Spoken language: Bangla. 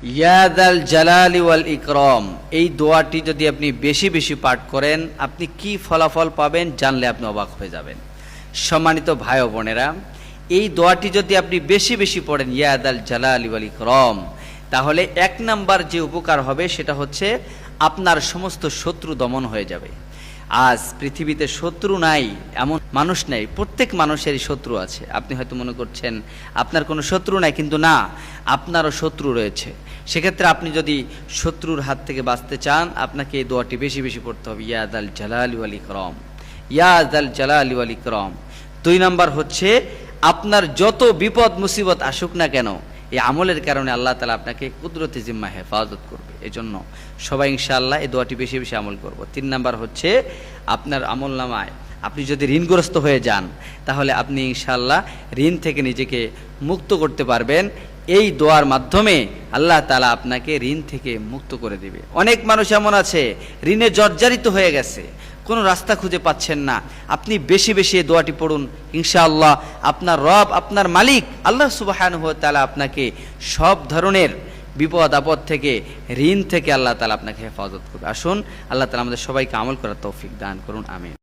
ইয়া যাল জালালি ওয়াল ইকরাম, এই দোয়াটি যদি আপনি বেশি বেশি পাঠ করেন আপনি কি ফলাফল পাবেন জানলে আপনি অবাক হয়ে যাবেন। সম্মানিত ভাই ও বোনেরা, এই দোয়াটি যদি আপনি বেশি বেশি পড়েন ইয়া যাল জালালি ওয়াল ইকরাম, তাহলে এক নাম্বার যে উপকার হবে সেটা হচ্ছে আপনার সমস্ত শত্রু দমন হয়ে যাবে। আজ পৃথিবীতে শত্রু নাই এমন মানুষ নেই, প্রত্যেক মানুষেরই শত্রু আছে। আপনি হয়তো মনে করছেন আপনার কোনো শত্রু নাই, কিন্তু না, আপনারও শত্রু রয়েছে। সেক্ষেত্রে আপনি যদি শত্রুর হাত থেকে বাঁচতে চান আপনাকে এই দোয়াটি বেশি বেশি পড়তে হবে, ইয়া যাল জালালি ওয়াল ইকরাম, ইয়া যাল জালালি ওয়াল ইকরাম। 2 নাম্বার হচ্ছে আপনার যত বিপদ মুসিবত আসুক না কেন এই আমলের কারণে আল্লাহ তাআলা আপনাকে কুদরতি জিম্মা হেফাজত করবে। এজন্য সবাই ইনশাআল্লাহ এই দোয়াটি বেশি বেশি আমল করব। 3 নাম্বার হচ্ছে আপনার আমলনামায় আপনি যদি ঋণগ্রস্ত হয়ে যান তাহলে আপনি ইনশাআল্লাহ ঋণ থেকে নিজেকে মুক্ত করতে পারবেন। এই দোয়ার মাধ্যমে আল্লাহ তাআলা আপনাকে ঋণ থেকে মুক্ত করে দিবে। অনেক মানুষ এমন আছে ঋণে জর্জরিত হয়ে গেছে, কোনো রাস্তা খুঁজে পাচ্ছেন না। আপনি বেশি বেশি এই দোয়াটি পড়ুন, ইনশাআল্লাহ আপনার রব, আপনার মালিক আল্লাহ সুবহানাহু ওয়া তাআলা আপনাকে সব ধরনের বিপদ আপদ থেকে, ঋণ থেকে আল্লাহ তাআলা আপনাকে হেফাজত করবে। আসুন আল্লাহ তাআলা আমাদের সবাইকে আমল করার তৌফিক দান করুন, আমিন।